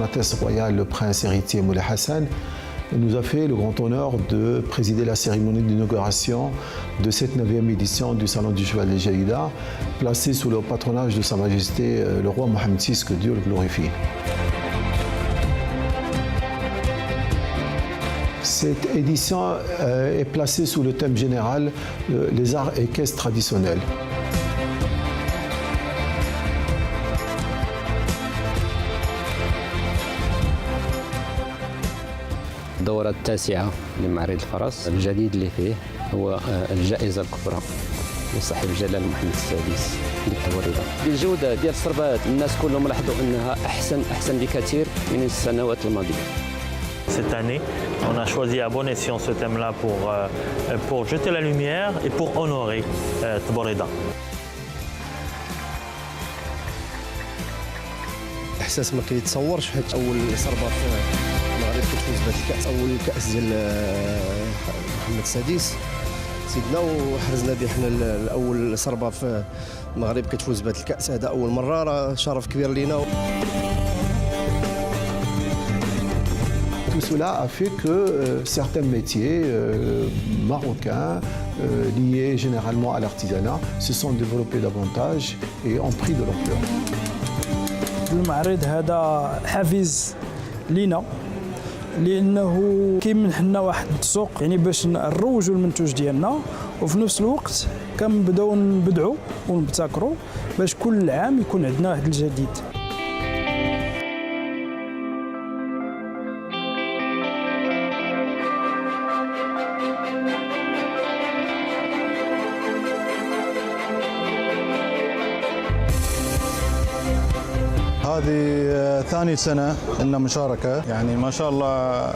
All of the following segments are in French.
Altesse royale, le prince héritier Moulay Hassan, nous a fait le grand honneur de présider la cérémonie d'inauguration de cette 9e édition du Salon du Cheval de Jalida, placée sous le patronage de Sa Majesté le roi Mohammed VI, que Dieu le glorifie. Cette édition est placée sous le thème général les arts équestres traditionnels. الدورة التاسعة لمعرض الفرس. الجديد اللي فيه هو الجائزة الكبرى لصاحب الجلالة محمد السادس للتوريدة. الجودة ديال السربات الناس كلهم لاحظوا أنها أحسن بكثير من السنوات الماضية. Cette année, on a choisi à bon escient ce thème-là pour jeter la lumière et pour honorer Taborida. إحساس ما كيتصورش حيت أول صربة في المغرب كتفوز بهذا الكأس، أول كأس ديال محمد السادس سيدنا، وحرزنا به حنا الأول صربة في المغرب كتفوز بهذا الكأس، هذا أول مرة، راه شرف كبير لينا. Tout cela a fait que certains métiers marocains liés généralement à l'artisanat se sont développés davantage et ont pris de l'ampleur. المعرض هذا حافز لينا لانه كيمنح لنا واحد السوق يعني باش نروجوا المنتوج ديالنا، وفي نفس الوقت كنبداو نبدعوا ونبتكروا باش كل عام يكون عندنا واحد الجديد. هذه ثاني سنة لنا مشاركة، يعني ما شاء الله،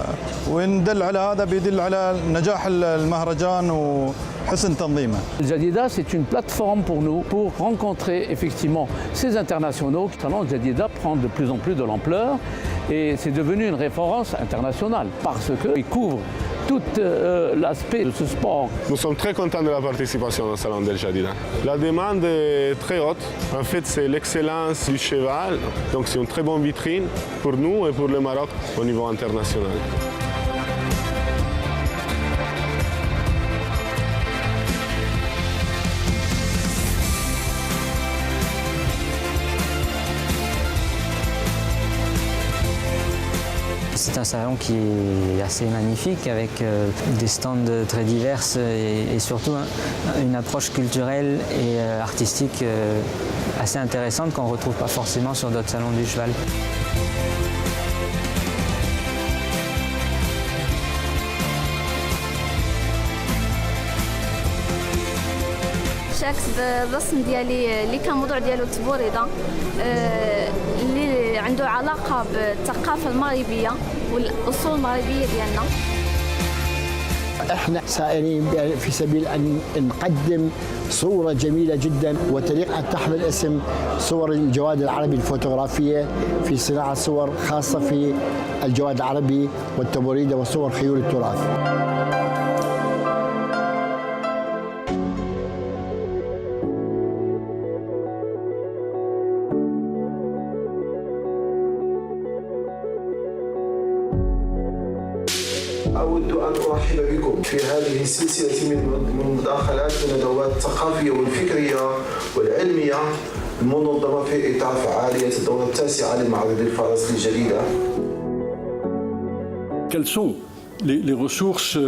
وندل على هذا بيدل على نجاح المهرجان وحسن تنظيمه. Jadida, c'est une plateforme pour nous pour rencontrer effectivement ces internationaux. Le Salon Jadida prend de plus en plus de l'ampleur et c'est devenu une référence internationale parce qu'il couvre tout l'aspect de ce sport. Nous sommes très contents de la participation au Salon del Jadida. La demande est très haute. En fait, c'est l'excellence du cheval. Donc c'est une très bonne vitrine pour nous et pour le Maroc au niveau international. C'est un salon qui est assez magnifique avec des stands très divers et surtout une approche culturelle et artistique assez intéressante qu'on ne retrouve pas forcément sur d'autres salons du cheval. شاركت بالرسم ديالي اللي كان الموضوع ديالو التبوريده اللي عنده علاقه بالثقافه المغربيه والاصول المغربيه ديالنا. احنا سائرين في سبيل ان نقدم صوره جميله جدا وتليق ان تحمل اسم صور الجواد العربي الفوتوغرافيه في صناعه صور خاصه في الجواد العربي والتبوريده وصور خيول التراث. أود أن أرحب بكم في هذه السلسلة من المداخلات والندوات الثقافية والفكرية والعلمية المنظمة في إطار فعالية الدورة التاسعة لمعرض الفرس للجليلة. Quelles sont les ressources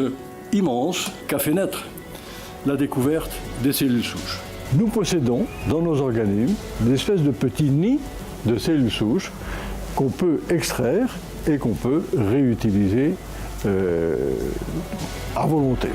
immenses qu'a fait naître la découverte des cellules souches? Nous possédons dans nos organismes des espèces de petits nids de cellules souches qu'on peut extraire et qu'on peut réutiliser à volonté.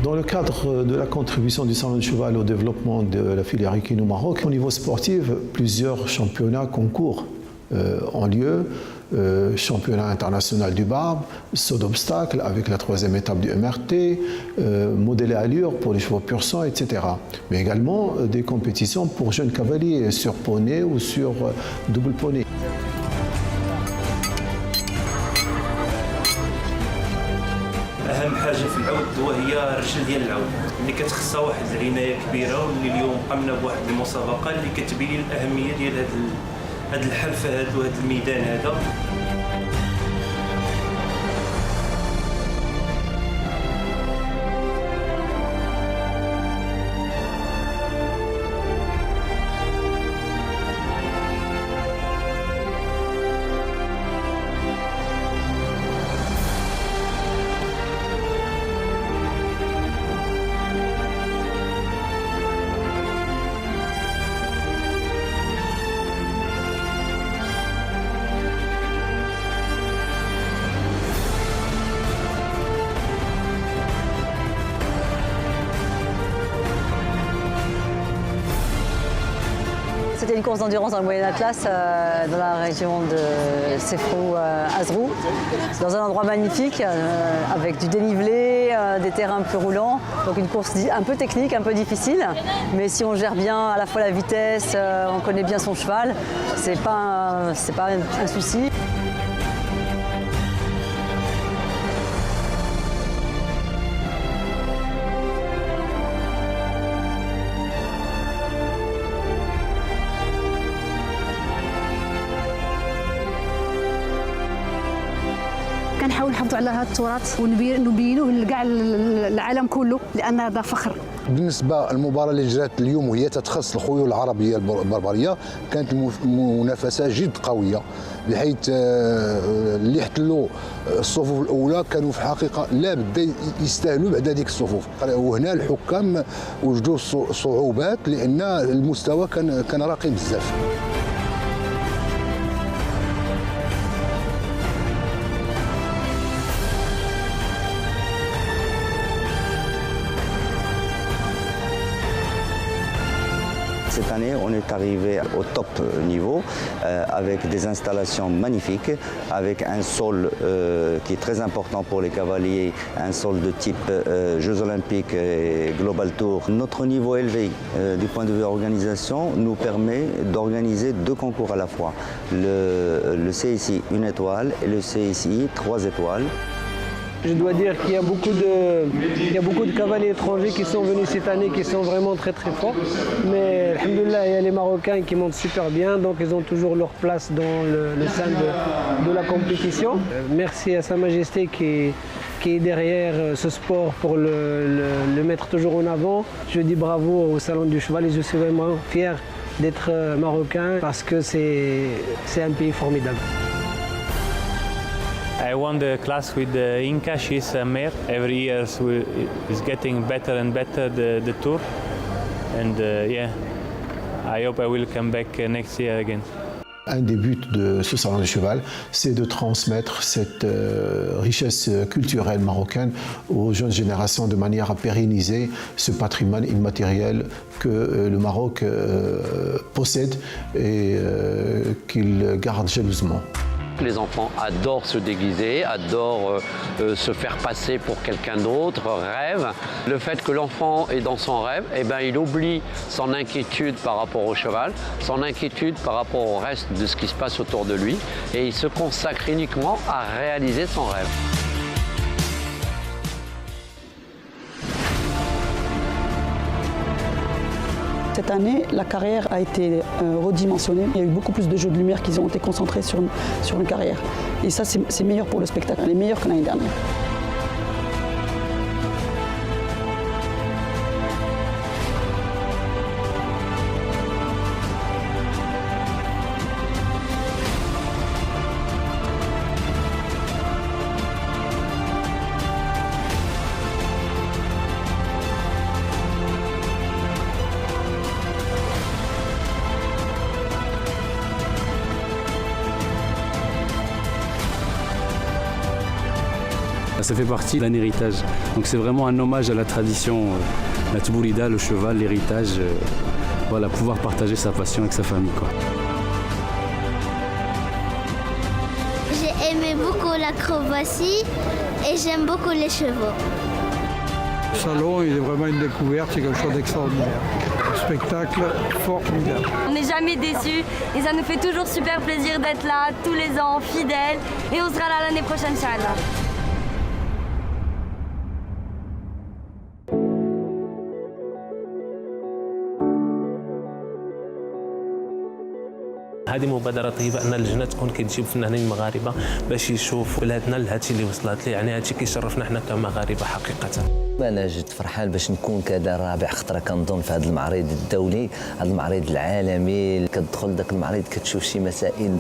Dans le cadre de la contribution du Salon du Cheval au développement de la filière équine au Maroc, au niveau sportif, plusieurs championnats concours ont lieu. Championnat international du barbe, saut d'obstacle avec la 3e étape du MRT, modèle à allure pour les chevaux pur sang, etc. Mais également des compétitions pour jeunes cavaliers sur poney ou sur double poney. العود وهي الرجل ديال العود اللي كتخصها واحد العنايه كبيره، واللي اليوم قمنا بواحد المسابقه اللي كتبين الاهميه ديال هذا الحرفه وهذا الميدان هذا. C'était une course d'endurance dans le Moyen Atlas, dans la région de Sefrou-Azrou, dans un endroit magnifique, avec du dénivelé, des terrains peu roulants. Donc une course un peu technique, un peu difficile, mais si on gère bien à la fois la vitesse, on connaît bien son cheval, c'est pas un souci. كنحاول نحافظوا على هذا التراث ونبينوه لكاع العالم كله لان هذا فخر. بالنسبه للمباراه اللي جرات اليوم وهي تتخص الخيول العربيه البربريه، كانت منافسه جد قويه، بحيث اللي احتلوا الصفوف الاولى كانوا في الحقيقه لا بد يستاهلوا بعد هذيك الصفوف، وهنا الحكام وجدوا صعوبات لان المستوى كان راقي بزاف. Cette année, on est arrivé au top niveau avec des installations magnifiques, avec un sol qui est très important pour les cavaliers, un sol de type Jeux Olympiques et Global Tour. Notre niveau élevé du point de vue organisation nous permet d'organiser 2 concours à la fois, le CSI 1 étoile et le CSI 3 étoiles. Je dois dire qu'il y a beaucoup de cavaliers étrangers qui sont venus cette année, qui sont vraiment très très forts. Mais alhamdoulilah, il y a les Marocains qui montent super bien, donc ils ont toujours leur place dans le sein de la compétition. Merci à Sa Majesté qui est derrière ce sport pour le mettre toujours en avant. Je dis bravo au Salon du Cheval et je suis vraiment fier d'être marocain parce que c'est un pays formidable. I won the class with the Inca. She's a mare. Every year is getting better and better the tour, and yeah, I hope I will come back next year again. Un des buts de ce salon du cheval, c'est de transmettre cette richesse culturelle marocaine aux jeunes générations de manière à pérenniser ce patrimoine immatériel que le Maroc possède et qu'il garde jalousement. Les enfants adorent se déguiser, adorent se faire passer pour quelqu'un d'autre, rêvent. Le fait que l'enfant est dans son rêve, eh ben, il oublie son inquiétude par rapport au cheval, son inquiétude par rapport au reste de ce qui se passe autour de lui, et il se consacre uniquement à réaliser son rêve. Cette année, la carrière a été redimensionnée. Il y a eu beaucoup plus de jeux de lumière qui ont été concentrés sur une carrière. Et ça, c'est meilleur pour le spectacle. Elle est meilleure que l'année dernière. Ça fait partie d'un héritage. Donc c'est vraiment un hommage à la tradition, la Tbourida, le cheval, l'héritage. Voilà, pouvoir partager sa passion avec sa famille, quoi. J'ai aimé beaucoup l'acrobatie et j'aime beaucoup les chevaux. Le salon, il est vraiment une découverte, c'est quelque chose d'extraordinaire. Un spectacle formidable. On n'est jamais déçus et ça nous fait toujours super plaisir d'être là tous les ans, fidèles. Et on sera là l'année prochaine, Inch'Allah. هذه مبادره طيبه ان اللجنه تكون كتجيب فنانين مغاربه باش يشوفوا بلادنا لهادشي اللي وصلت ليه، يعني هادشي كيشرفنا حنا كمغاربه حقيقه. انا جد فرحان باش نكون كذا رابع خطره كنظن في هذا المعرض الدولي، هذا المعرض العالمي. كتدخل ذاك المعرض كتشوف شي مسائل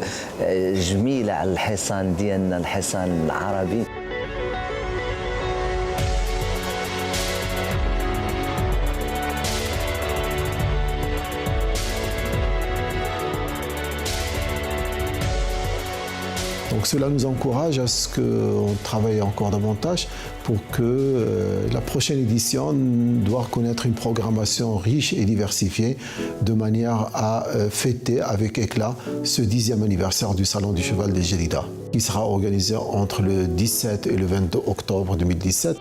جميله على الحصان ديالنا، الحصان العربي. Donc cela nous encourage à ce qu'on travaille encore davantage pour que la prochaine édition doit connaître une programmation riche et diversifiée de manière à fêter avec éclat ce 10e anniversaire du Salon du Cheval des Jadida qui sera organisé entre le 17 et le 22 octobre 2017.